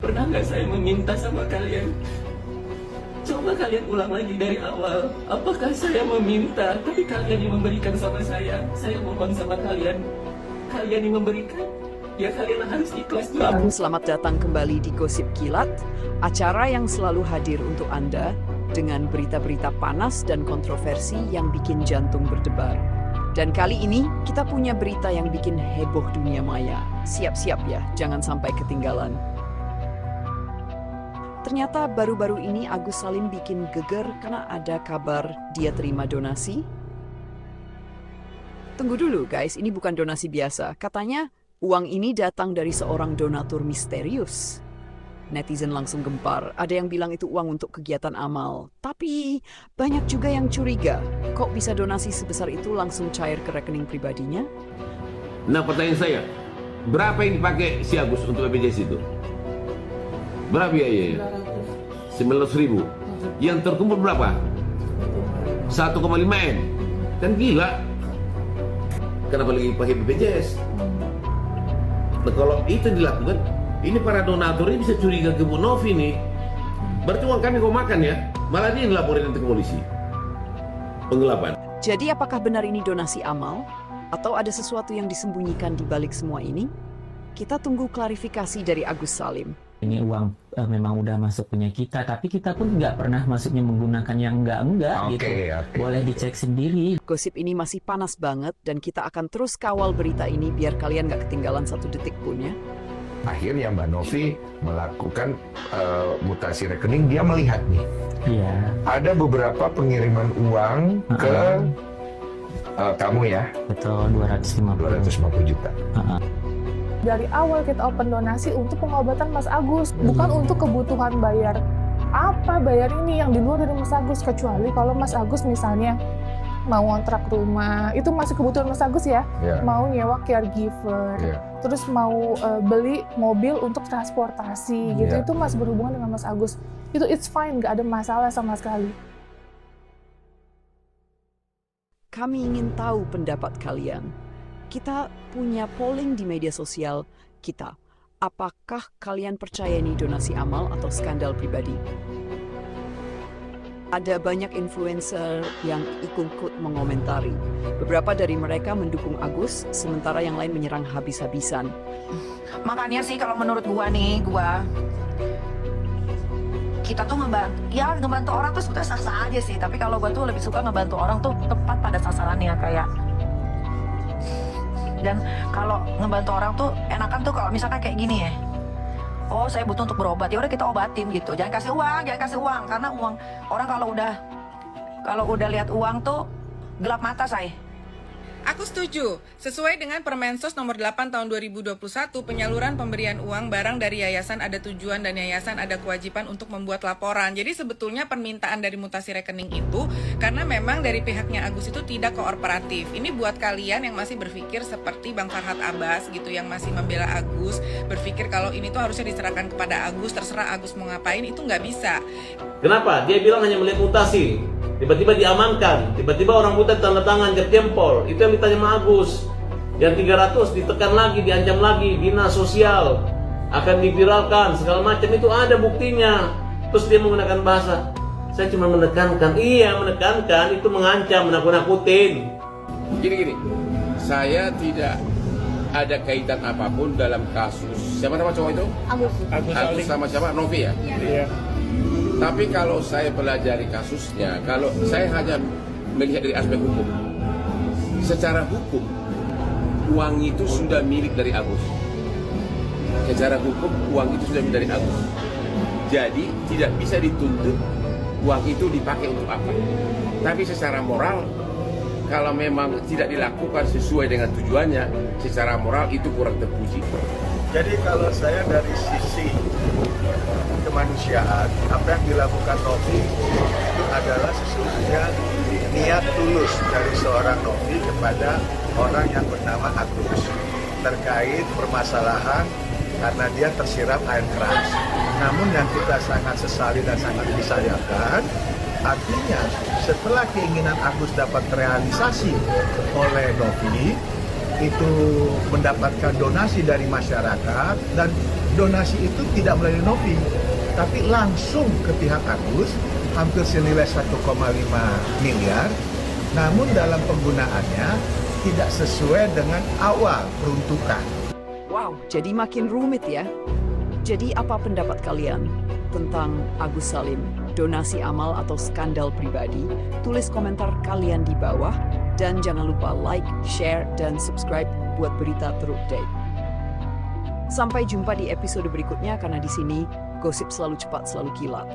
Pernah nggak saya meminta sama kalian? Coba kalian ulang lagi dari awal. Apakah saya meminta, tapi kalian yang memberikan sama saya? Saya mohon sama kalian. Kalian yang memberikan, ya kalian harus ikhlas juga. Selamat datang kembali di Gosip Kilat, acara yang selalu hadir untuk Anda dengan berita-berita panas dan kontroversi yang bikin jantung berdebar. Dan kali ini kita punya berita yang bikin heboh dunia maya. Siap-siap ya, jangan sampai ketinggalan. Ternyata baru-baru ini Agus Salim bikin geger karena ada kabar dia terima donasi. Tunggu dulu guys, ini bukan donasi biasa. Katanya uang ini datang dari seorang donatur misterius. Netizen langsung gempar, ada yang bilang itu uang untuk kegiatan amal. Tapi banyak juga yang curiga, kok bisa donasi sebesar itu langsung cair ke rekening pribadinya? Nah, pertanyaan saya, berapa yang dipakai si Agus untuk BPJS itu? Berapa biayanya? 900.000. Yang terkumpul berapa? 1,5 M. Kan gila. Kenapa lagi pakai BPJS? Nah, kalau itu dilakukan, ini para donatur ini bisa curiga ke Bu Novi nih. Berarti uang kami kau makan ya? Malah dia yang laporin nanti ke polisi. Penggelapan. Jadi apakah benar ini donasi amal? Atau ada sesuatu yang disembunyikan di balik semua ini? Kita tunggu klarifikasi dari Agus Salim. Ini uang memang udah masuk punya kita, tapi kita pun nggak pernah maksudnya menggunakan yang enggak gitu. Boleh dicek sendiri. Gosip ini masih panas banget dan kita akan terus kawal berita ini biar kalian nggak ketinggalan satu detik pun ya. Akhirnya Mbak Novi melakukan mutasi rekening, dia melihat nih. Iya. Ada beberapa pengiriman uang ke kamu ya. Betul, 250 juta. Dari awal kita open donasi untuk pengobatan Mas Agus, bukan untuk kebutuhan bayar ini yang di luar dari Mas Agus, kecuali kalau Mas Agus misalnya mau ngontrak rumah, itu masih kebutuhan Mas Agus ya, mau nyewa caregiver, terus mau beli mobil untuk transportasi gitu, itu masih berhubungan dengan Mas Agus, itu it's fine, nggak ada masalah sama sekali. Kami ingin tahu pendapat kalian. Kita punya polling di media sosial kita. Apakah kalian percaya ini donasi amal atau skandal pribadi? Ada banyak influencer yang ikut mengomentari. Beberapa dari mereka mendukung Agus, sementara yang lain menyerang habis-habisan. Makanya sih kalau menurut gua kita tuh ngebantu orang tuh sebetulnya sah-sah aja sih. Tapi kalau gua tuh lebih suka ngebantu orang tuh tepat pada sasarannya, kayak. Dan kalau ngebantu orang tuh enakan tuh kalau misalkan kayak gini ya. Oh, saya butuh untuk berobat, ya udah kita obatin gitu. Jangan kasih uang, karena uang orang kalau udah lihat uang tuh gelap mata saya. Aku setuju. Sesuai dengan Permensos nomor 8 tahun 2021, penyaluran pemberian uang barang dari yayasan ada tujuan dan yayasan ada kewajiban untuk membuat laporan. Jadi sebetulnya permintaan dari mutasi rekening itu karena memang dari pihaknya Agus itu tidak kooperatif. Ini buat kalian yang masih berpikir seperti Bang Farhad Abbas gitu, yang masih membela Agus, berpikir kalau ini tuh harusnya diserahkan kepada Agus, terserah Agus mau ngapain, itu nggak bisa. Kenapa? Dia bilang hanya melihat mutasi. Tiba-tiba diamankan, tiba-tiba orang buta tanda tangan jam jempol. Itu yang ditanya sama Agus. Yang 300 ditekan lagi, diancam lagi, dinas sosial akan diviralkan, segala macam, itu ada buktinya. Terus dia menggunakan bahasa, saya cuma menekankan. Iya, menekankan itu mengancam, menakut-nakutin. Gini, saya tidak ada kaitan apapun dalam kasus. Siapa nama cowok itu? Agus sama siapa? Novi ya? Iya. Tapi kalau saya pelajari kasusnya, kalau saya hanya melihat dari aspek hukum, secara hukum uang itu sudah milik dari Agus. Secara hukum uang itu sudah milik dari Agus. Jadi tidak bisa dituntut uang itu dipakai untuk apa. Tapi secara moral, kalau memang tidak dilakukan sesuai dengan tujuannya, secara moral itu kurang terpuji. Jadi kalau saya dari sisi kemanusiaan, apa yang dilakukan Novi itu adalah sesungguhnya niat tulus dari seorang Novi kepada orang yang bernama Agus terkait permasalahan karena dia tersiram air keras. Namun yang kita sangat sesali dan sangat disayangkan, artinya setelah keinginan Agus dapat terrealisasi oleh Novi, itu mendapatkan donasi dari masyarakat, dan donasi itu tidak melalui Novi, tapi langsung ke pihak Agus, hampir senilai 1,5 miliar. Namun dalam penggunaannya tidak sesuai dengan awal peruntukan. Wow, jadi makin rumit ya. Jadi apa pendapat kalian tentang Agus Salim, donasi amal atau skandal pribadi? Tulis komentar kalian di bawah. Dan jangan lupa like, share, dan subscribe buat berita terupdate. Sampai jumpa di episode berikutnya, karena di sini gosip selalu cepat, selalu kilat.